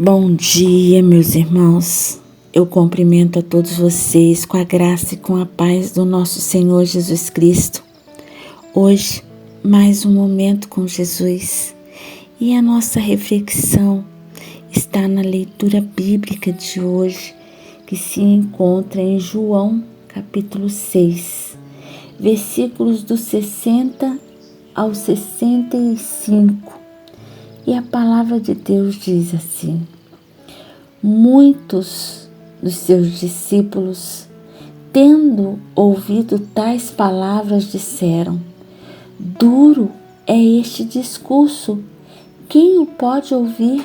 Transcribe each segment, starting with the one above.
Bom dia, meus irmãos. Eu cumprimento a todos vocês com a graça e com a paz do nosso Senhor Jesus Cristo. Hoje, mais um momento com Jesus e a nossa reflexão está na leitura bíblica de hoje, que se encontra em João, capítulo 6, versículos do 60 ao 65. E a palavra de Deus diz assim: muitos dos seus discípulos, tendo ouvido tais palavras, disseram: duro é este discurso, quem o pode ouvir?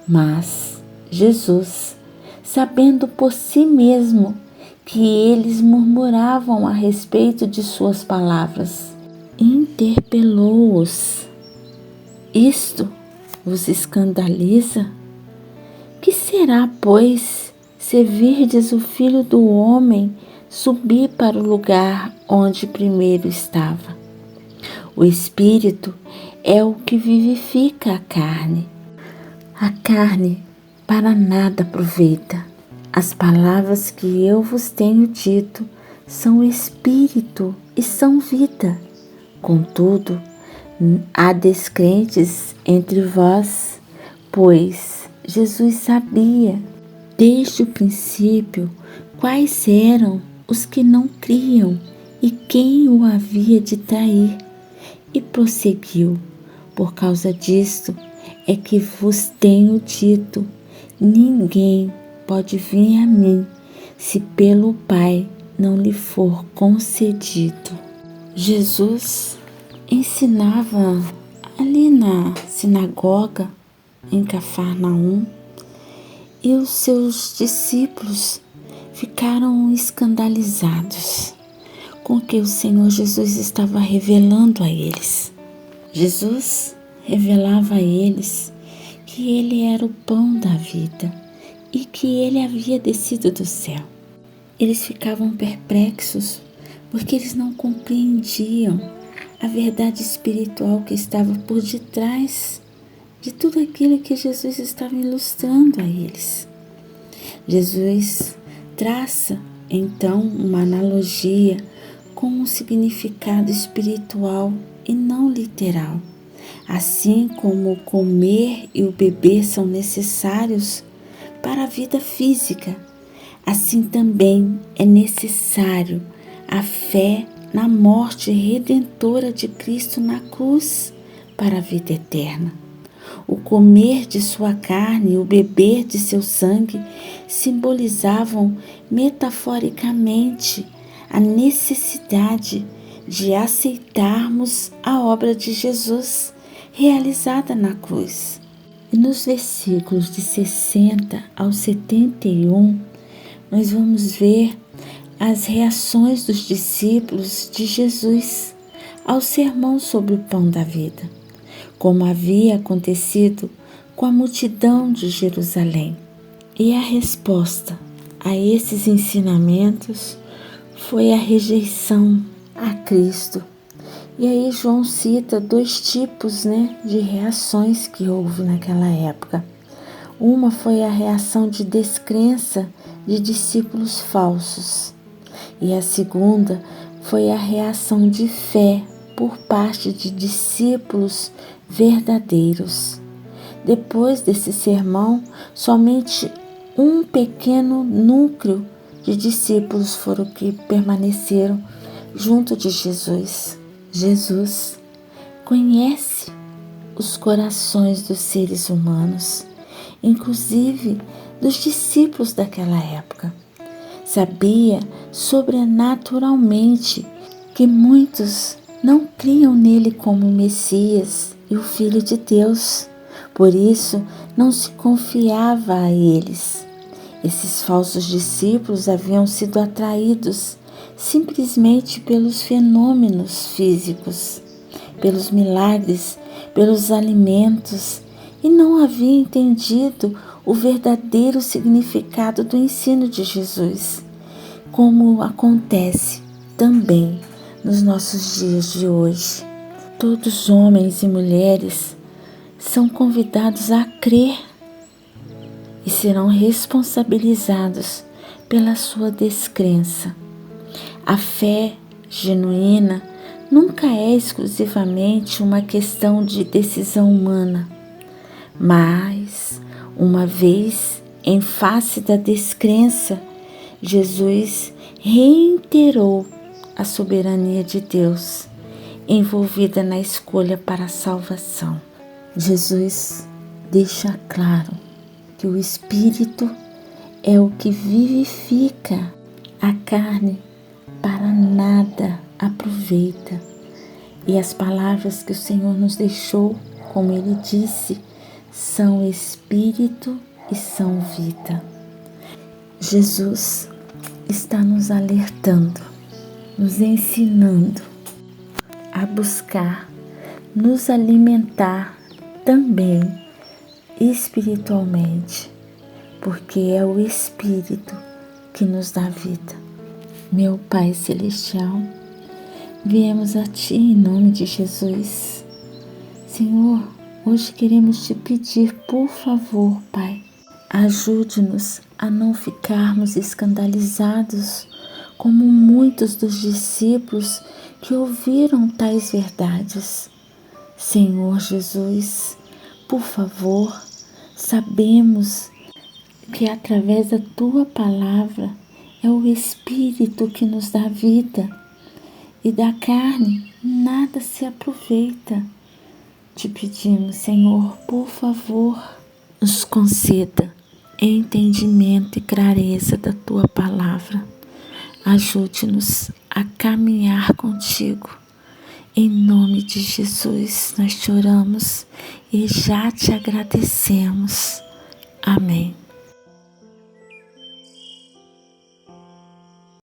Mas Jesus, sabendo por si mesmo que eles murmuravam a respeito de suas palavras, interpelou-os: isto vos escandaliza? Que será, pois, se virdes o Filho do Homem subir para o lugar onde primeiro estava? O Espírito é o que vivifica a carne. A carne para nada aproveita. As palavras que eu vos tenho dito são espírito e são vida. Contudo, há descrentes entre vós, pois Jesus sabia desde o princípio quais eram os que não criam e quem o havia de trair. E prosseguiu: por causa disto é que vos tenho dito, ninguém pode vir a mim se pelo Pai não lhe for concedido. Jesus ensinava ali na sinagoga em Cafarnaum e os seus discípulos ficaram escandalizados com o que o Senhor Jesus estava revelando a eles. Jesus revelava a eles que Ele era o pão da vida e que Ele havia descido do céu. Eles ficavam perplexos porque eles não compreendiam a verdade espiritual que estava por detrás de tudo aquilo que Jesus estava ilustrando a eles. Jesus traça então uma analogia com um significado espiritual e não literal. Assim como o comer e o beber são necessários para a vida física, assim também é necessário a fé na morte redentora de Cristo na cruz para a vida eterna. O comer de sua carne e o beber de seu sangue simbolizavam metaforicamente a necessidade de aceitarmos a obra de Jesus realizada na cruz. E nos versículos de 60 ao 71, nós vamos ver as reações dos discípulos de Jesus ao sermão sobre o pão da vida, como havia acontecido com a multidão de Jerusalém. E a resposta a esses ensinamentos foi a rejeição a Cristo. E aí João cita dois tipos, de reações que houve naquela época. Uma foi a reação de descrença de discípulos falsos. E a segunda foi a reação de fé por parte de discípulos verdadeiros. Depois desse sermão, somente um pequeno núcleo de discípulos foram que permaneceram junto de Jesus. Jesus conhece os corações dos seres humanos, inclusive dos discípulos daquela época. Sabia sobrenaturalmente que muitos não criam nele como Messias e o Filho de Deus. Por isso, não se confiava a eles. Esses falsos discípulos haviam sido atraídos simplesmente pelos fenômenos físicos, pelos milagres, pelos alimentos, e não haviam entendido o verdadeiro significado do ensino de Jesus, como acontece também nos nossos dias de hoje. Todos homens e mulheres são convidados a crer e serão responsabilizados pela sua descrença. A fé genuína nunca é exclusivamente uma questão de decisão humana, mas, uma vez em face da descrença, Jesus reiterou a soberania de Deus envolvida na escolha para a salvação. Jesus deixa claro que o Espírito é o que vivifica, a carne para nada aproveita. E as palavras que o Senhor nos deixou, como Ele disse, são Espírito e são vida. Jesus está nos alertando, nos ensinando a buscar, nos alimentar também espiritualmente, porque é o Espírito que nos dá vida. Meu Pai Celestial, viemos a Ti em nome de Jesus. Senhor, hoje queremos Te pedir, por favor, Pai, ajude-nos a não ficarmos escandalizados como muitos dos discípulos que ouviram tais verdades. Senhor Jesus, por favor, sabemos que através da Tua palavra é o Espírito que nos dá vida e da carne nada se aproveita. Te pedimos, Senhor, por favor, nos conceda entendimento e clareza da Tua palavra. Ajude-nos a caminhar contigo. Em nome de Jesus, nós te oramos e já te agradecemos. Amém.